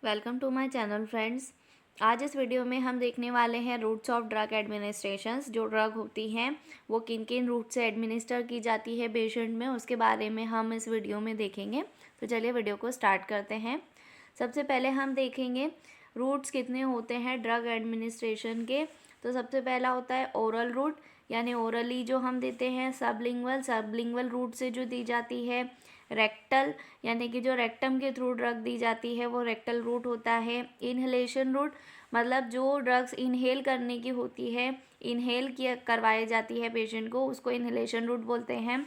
Welcome to my channel friends. आज इस video में हम देखने वाले हैं रूट्स ऑफ ड्रग एडमिनिस्ट्रेशंस। जो ड्रग होती हैं वो किन किन रूट से एडमिनिस्टर की जाती है पेशेंट में, उसके बारे में हम इस वीडियो में देखेंगे। तो चलिए वीडियो को स्टार्ट करते हैं। सबसे पहले हम देखेंगे रूट्स कितने होते हैं ड्रग एडमिनिस्ट्रेशन के। तो सबसे पहला होता है ओरल रूट, यानी ओरली जो हम देते हैं। सबलिंगवल रूट से जो दी जाती है। रेक्टल, यानी कि जो रेक्टम के थ्रू ड्रग दी जाती है वो रेक्टल रूट होता है। इनहेलेशन रूट, मतलब जो ड्रग्स इनहेल करने की होती है, इनहेल किया करवाई जाती है पेशेंट को, उसको इनहेलेशन रूट बोलते हैं।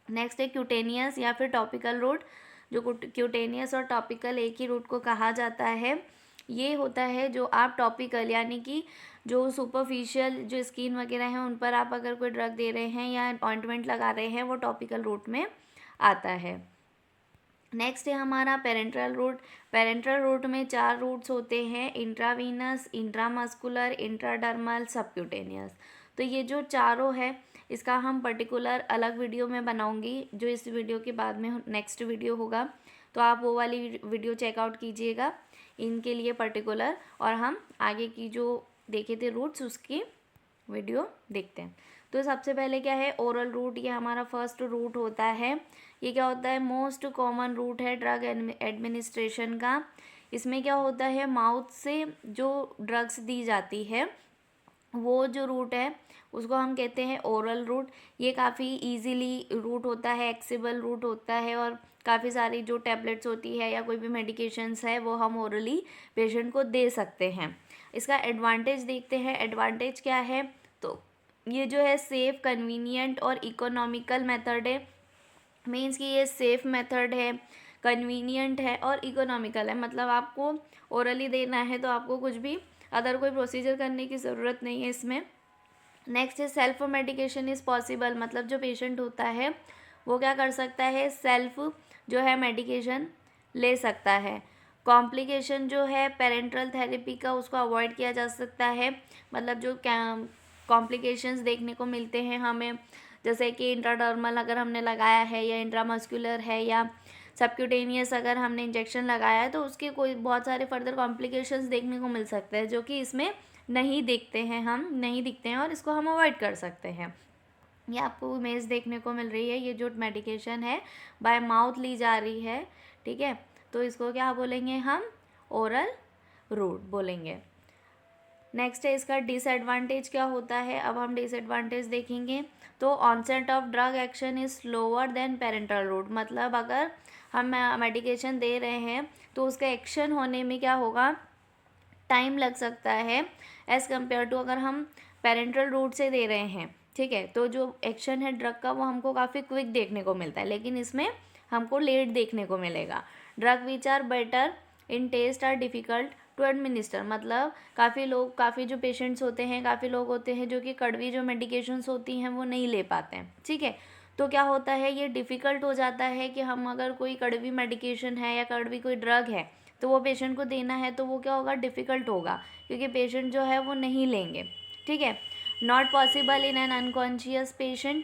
नेक्स्ट है क्यूटेनियस या फिर टॉपिकल रूट। जो क्यूटेनियस और टॉपिकल एक ही रूट को कहा जाता है। ये होता है जो आप टॉपिकल, यानी कि जो सुपरफिशियल जो स्किन वगैरह है उन पर आप अगर कोई ड्रग दे रहे हैं या ऑइंटमेंट लगा रहे हैं, वो टॉपिकल रूट में आता है। नेक्स्ट है हमारा पेरेंट्रल रूट। पेरेंट्रल रूट में 4 रूट्स होते हैं: इंट्रावीनस, इंट्रामस्कुलर, इंट्राडर्मल, सबक्यूटेनियस। तो ये जो चारों है इसका हम पर्टिकुलर अलग वीडियो में बनाऊंगी, जो इस वीडियो के बाद में नेक्स्ट वीडियो होगा। तो आप वो वाली वीडियो चेकआउट कीजिएगा इनके लिए पर्टिकुलर, और हम आगे की जो देखे थे रूट्स उसकी वीडियो देखते हैं। तो सबसे पहले क्या है, ओरल रूट। ये हमारा फर्स्ट रूट होता है। ये क्या होता है, मोस्ट कॉमन रूट है ड्रग एडमिनिस्ट्रेशन का। इसमें क्या होता है, माउथ से जो ड्रग्स दी जाती है वो जो रूट है उसको हम कहते हैं ओरल रूट। ये काफ़ी इजीली रूट होता है, एक्सेसिबल रूट होता है, और काफ़ी सारी जो टैबलेट्स होती है या कोई भी मेडिकेशंस है वो हम ओरली पेशेंट को दे सकते हैं। इसका एडवांटेज देखते हैं। एडवांटेज क्या है, तो ये जो है सेफ़, कन्वीनियंट और इकोनॉमिकल मेथड है। मीन्स कि ये सेफ़ मेथड है, कन्वीनियंट है और इकोनॉमिकल है। मतलब आपको ओरली देना है तो आपको कुछ भी अदर कोई प्रोसीजर करने की ज़रूरत नहीं है इसमें। नेक्स्ट है सेल्फ मेडिकेशन इज़ पॉसिबल। मतलब जो पेशेंट होता है वो क्या कर सकता है, सेल्फ जो है मेडिकेशन ले सकता है। कॉम्प्लिकेशन जो है पेरेंट्रल थेरेपी का, उसको अवॉइड किया जा सकता है। मतलब जो कॉम्प्लिकेशंस देखने को मिलते हैं हमें, जैसे कि इंट्राडर्मल अगर हमने लगाया है या इंट्रामस्कुलर है या सबक्यूटेनियस अगर हमने इंजेक्शन लगाया है, तो उसके कोई बहुत सारे फर्दर कॉम्प्लिकेशंस देखने को मिल सकते हैं जो कि इसमें नहीं दिखते हैं और इसको हम अवॉइड कर सकते हैं। ये आपको इमेज देखने को मिल रही है। ये जो मेडिकेशन है बाय माउथ ली जा रही है, ठीक है। तो इसको क्या बोलेंगे हम, ओरल रूट बोलेंगे। नेक्स्ट है इसका डिसएडवांटेज क्या होता है। अब हम डिसएडवांटेज देखेंगे। तो onset of drug action is slower than parenteral route. मतलब अगर हम मेडिकेशन दे रहे हैं तो उसका एक्शन होने में क्या होगा, टाइम लग सकता है, एज़ कम्पेयर टू अगर हम पेरेंट्रल रूट से दे रहे हैं, ठीक है। तो जो एक्शन है ड्रग का वो हमको काफ़ी क्विक देखने को मिलता है, लेकिन इसमें हमको लेट देखने को मिलेगा। Drug which are better in taste are difficult to administer. मतलब काफ़ी जो पेशेंट्स होते हैं, काफ़ी लोग होते हैं जो कि कड़वी जो मेडिकेशंस होती हैं वो नहीं ले पाते हैं, ठीक है। तो क्या होता है, ये डिफ़िकल्ट हो जाता है कि हम अगर कोई कड़वी मेडिकेशन है या कड़वी कोई ड्रग है तो वो पेशेंट को देना है, तो वो क्या होगा, डिफ़िकल्ट होगा, क्योंकि पेशेंट जो है वो नहीं लेंगे, ठीक है। Not possible in an unconscious patient.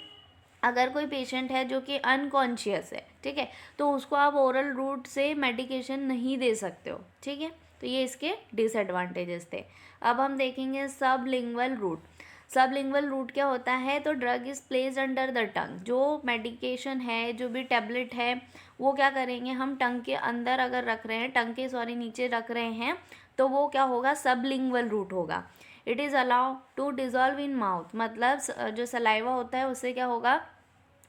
अगर कोई पेशेंट है जो कि अनकॉन्शियस है, ठीक है, तो उसको आप ओरल रूट से मेडिकेशन नहीं दे सकते हो, ठीक है। तो ये इसके डिसएडवांटेजेस थे। अब हम देखेंगे सबलिंगुअल रूट। सबलिंगुअल रूट क्या होता है, तो drug is placed under the tongue. जो मेडिकेशन है, जो भी टैबलेट है, वो क्या करेंगे, हम टंग के अंदर अगर रख रहे हैं, टंग के नीचे रख रहे हैं, तो वो क्या होगा, सबलिंगुअल रूट होगा। It is allow to dissolve in mouth. मतलब जो सलाइवा होता है उससे क्या होगा,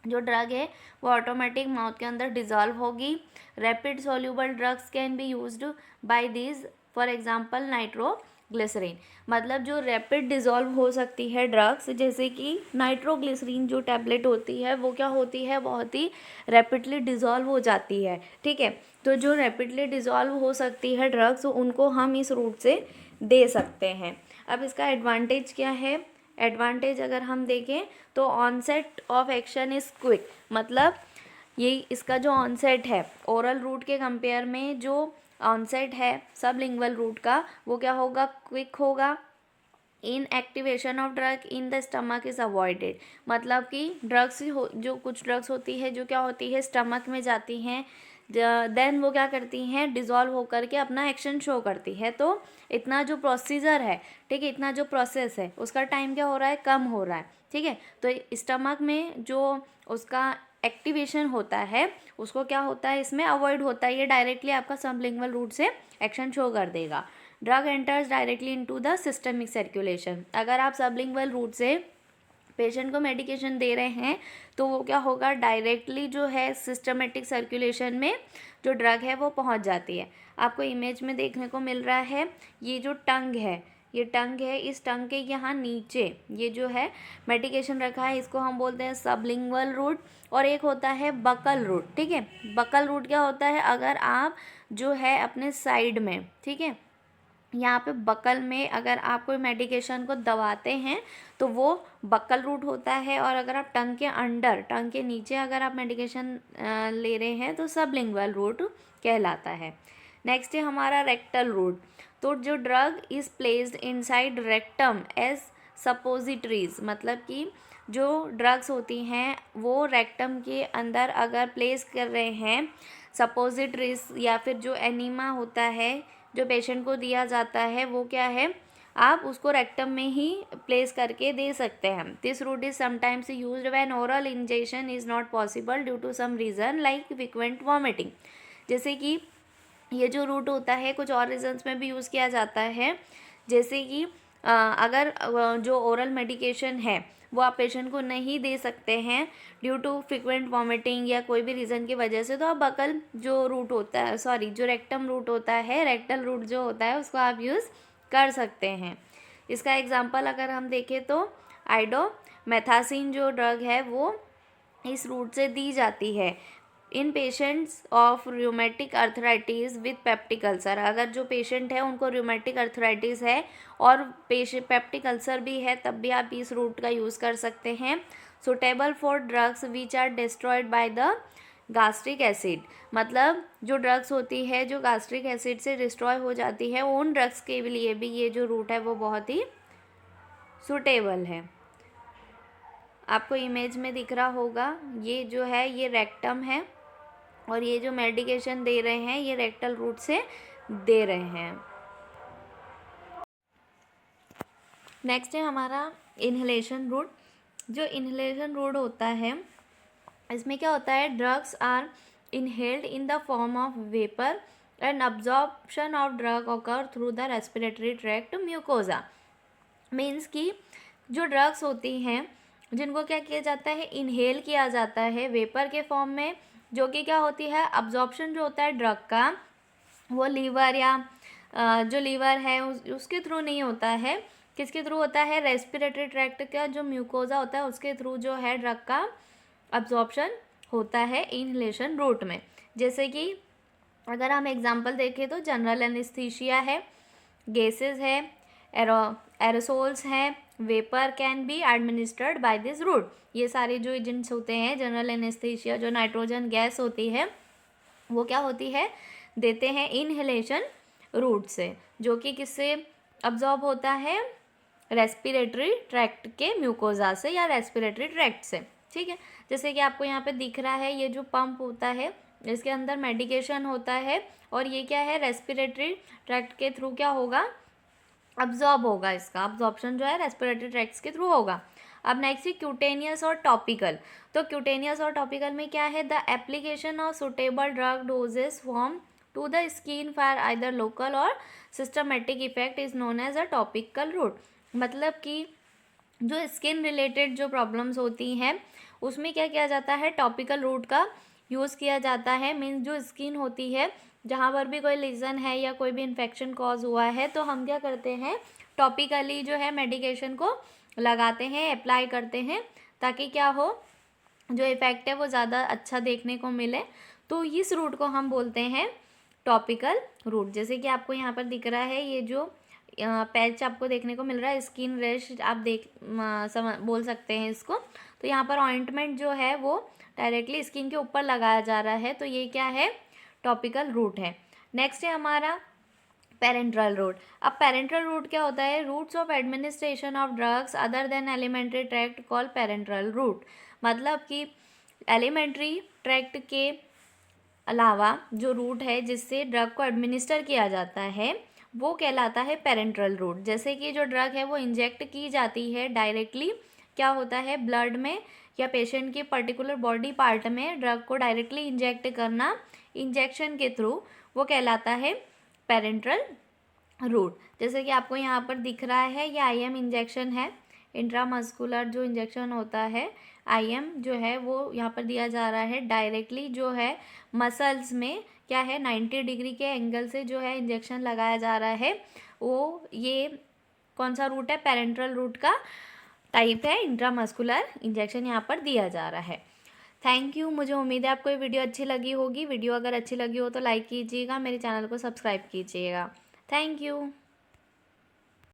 जो ड्रग है वो ऑटोमेटिक माउथ के अंदर डिज़ोल्व होगी। Rapid soluble drugs can be used by these, for example nitroglycerin. मतलब जो रैपिड डिज़ोल्व हो सकती है ड्रग्स, जैसे कि नाइट्रोग्लिसरीन जो टैबलेट होती है वो क्या होती है, बहुत ही रैपिडली डिज़ोल्व हो जाती है, ठीक है। तो जो रैपिडली डिज़ोल्व हो सकती है ड्रग्स, उनको हम इस रूट से दे सकते हैं। अब इसका एडवांटेज क्या है, एडवांटेज अगर हम देखें तो onset of action is quick. मतलब ये इसका जो ऑनसेट है ओरल रूट के कंपेयर में, जो ऑनसेट है सबलिंगुअल रूट का, वो क्या होगा, क्विक होगा। Inactivation of drug in the stomach is avoided. मतलब कि ड्रग्स जो कुछ ड्रग्स होती है जो क्या होती है, स्टमक में जाती हैं, देन वो क्या करती हैं, डिज़ोल्व होकर के अपना एक्शन शो करती है। तो इतना जो प्रोसीजर है, ठीक है, इतना जो प्रोसेस है उसका टाइम क्या हो रहा है, कम हो रहा है, ठीक है। तो स्टमक में जो उसका एक्टिवेशन होता है उसको क्या होता है, इसमें अवॉइड होता है, ये डायरेक्टली आपका सबलिंगुअल रूट से एक्शन शो कर देगा। Drug enters directly into the systemic circulation. अगर आप सबलिंगुअल रूट से पेशेंट को मेडिकेशन दे रहे हैं तो वो क्या होगा, डायरेक्टली जो है सिस्टमेटिक सर्कुलेशन में जो ड्रग है वो पहुंच जाती है। आपको इमेज में देखने को मिल रहा है, ये जो टंग है, ये टंग है, इस टंग के यहाँ नीचे ये जो है मेडिकेशन रखा है, इसको हम बोलते हैं सबलिंगुअल रूट। और एक होता है बकल रूट, ठीक है। बकल रूट क्या होता है, अगर आप जो है अपने साइड में, ठीक है, यहाँ पे बकल में अगर आप कोई मेडिकेशन को दबाते हैं तो वो बकल रूट होता है, और अगर आप टंग के अंडर, टंग के नीचे अगर आप मेडिकेशन ले रहे हैं तो सबलिंगुअल रूट कहलाता है। नेक्स्ट है हमारा रेक्टल रूट। तो जो drug is placed inside rectum as suppositories, मतलब कि जो ड्रग्स होती हैं वो रेक्टम के अंदर अगर प्लेस कर रहे हैं सपोजिटरीज, या फिर जो एनीमा होता है जो पेशेंट को दिया जाता है वो क्या है, आप उसको रेक्टम में ही प्लेस करके दे सकते हैं। This route is sometimes used when oral injection is not possible due to some reason like frequent vomiting. जैसे कि ये जो रूट होता है कुछ और रीजन्स में भी यूज़ किया जाता है, जैसे कि अगर जो ओरल मेडिकेशन है वो आप पेशेंट को नहीं दे सकते हैं ड्यू टू फ्रिक्वेंट वॉमिटिंग या कोई भी रीज़न की वजह से, तो आप बकल जो रूट होता है, सॉरी जो रेक्टम रूट होता है, रेक्टल रूट जो होता है उसको आप यूज़ कर सकते हैं। इसका एग्जांपल अगर हम देखें तो आइडोमेथासिन जो ड्रग है वो इस रूट से दी जाती है in patients of rheumatic arthritis with peptic ulcer. अगर जो पेशेंट है उनको रूमेटिक अर्थराइटिस है और पेप्टिक अल्सर भी है तब भी आप इस रूट का यूज़ कर सकते हैं। Suitable for drugs which are destroyed by the gastric acid, मतलब जो ड्रग्स होती है जो गास्ट्रिक एसिड से डिस्ट्रॉय हो जाती है उन ड्रग्स के लिए भी ये जो रूट है वो बहुत ही सुटेबल है। आपको इमेज में दिख रहा होगा, ये जो है ये रेक्टम है और ये जो मेडिकेशन दे रहे हैं ये रेक्टल रूट से दे रहे हैं। नेक्स्ट है हमारा इन्हेलेशन रूट। जो इन्हेलेशन रूट होता है इसमें क्या होता है, drugs are inhaled in the form of vapour and absorption of drug occur through the respiratory tract mucosa. Means कि जो ड्रग्स होती हैं जिनको क्या किया जाता है, इनहेल किया जाता है वेपर के फॉर्म में, जो कि क्या होती है, अब्जॉर्प्शन जो होता है ड्रग का वो लीवर या जो लीवर है उसके थ्रू नहीं होता है, किसके थ्रू होता है, रेस्पिरेटरी ट्रैक्ट का जो म्यूकोजा होता है उसके थ्रू जो है ड्रग का अब्जॉर्प्शन होता है इनहेलेशन रूट में। जैसे कि अगर हम एग्जांपल देखें तो जनरल एनेस्थीसिया है, गैसेस है, एरोसोल्स हैं, vapour can be administered by this route. ये सारे जो एजेंट्स होते हैं जनरल एनेस्थीसिया, जो नाइट्रोजन गैस होती है वो क्या होती है, देते हैं इनहेलेशन रूट से, जो कि किससे अब्जॉर्ब होता है, रेस्पिरेटरी ट्रैक्ट के म्यूकोजा से या रेस्पिरेटरी ट्रैक्ट से, ठीक है। जैसे कि आपको यहाँ पे दिख रहा है ये जो पंप होता है इसके अंदर मेडिकेशन होता है और ये क्या है, रेस्पिरेटरी ट्रैक्ट के थ्रू क्या होगा, अब्जॉर्ब होगा, इसका अब्जॉर्प्शन जो है रेस्पिरेटरी ट्रैक्ट्स के थ्रू होगा। अब नेक्स्ट है क्यूटेनियस और टॉपिकल। तो क्यूटेनियस और टॉपिकल में क्या है, the application of suitable drug dosage form to the skin for either local or systematic effect is known as a topical route. मतलब कि जो स्किन रिलेटेड जो प्रॉब्लम्स होती हैं उसमें क्या किया जाता है, टॉपिकल रूट का यूज़ किया जाता है। मीन्स जो स्किन होती है जहाँ पर भी कोई लीजन है या कोई भी इन्फेक्शन कॉज हुआ है तो हम क्या करते हैं, टॉपिकली जो है मेडिकेशन को लगाते हैं, अप्लाई करते हैं, ताकि क्या हो, जो इफ़ेक्ट है वो ज़्यादा अच्छा देखने को मिले। तो इस रूट को हम बोलते हैं टॉपिकल रूट। जैसे कि आपको यहाँ पर दिख रहा है ये जो पैच आपको देखने को मिल रहा है, स्किन रैश आप बोल सकते हैं इसको। तो यहाँ पर ऑइंटमेंट जो है वो डायरेक्टली स्किन के ऊपर लगाया जा रहा है, तो ये क्या है, टॉपिकल रूट है। नेक्स्ट है हमारा पेरेंट्रल रूट। अब पेरेंट्रल रूट क्या होता है, routes of administration of drugs other than alimentary tract call parenteral route. मतलब कि एलिमेंट्री ट्रैक्ट के अलावा जो रूट है जिससे ड्रग को एडमिनिस्टर किया जाता है वो कहलाता है पेरेंट्रल रूट। जैसे कि जो ड्रग है वो इंजेक्ट की जाती है डायरेक्टली, क्या होता है, ब्लड में या पेशेंट के पर्टिकुलर बॉडी पार्ट में ड्रग को डायरेक्टली इंजेक्ट करना इंजेक्शन के थ्रू, वो कहलाता है पेरेंट्रल रूट। जैसे कि आपको यहाँ पर दिख रहा है ये IM इंजेक्शन है, इंट्रामस्कुलर जो इंजेक्शन होता है IM जो है वो यहाँ पर दिया जा रहा है डायरेक्टली, जो है मसल्स में क्या है 90 डिग्री के एंगल से जो है इंजेक्शन लगाया जा रहा है। वो ये कौन सा रूट है, पेरेंट्रल रूट का टाइप है, इंट्रामस्कुलर इंजेक्शन यहाँ पर दिया जा रहा है। Thank you. मुझे उम्मीद है आपको ये वीडियो अच्छी लगी होगी। वीडियो अगर अच्छी लगी हो तो लाइक कीजिएगा, मेरे चैनल को सब्सक्राइब कीजिएगा। Thank you.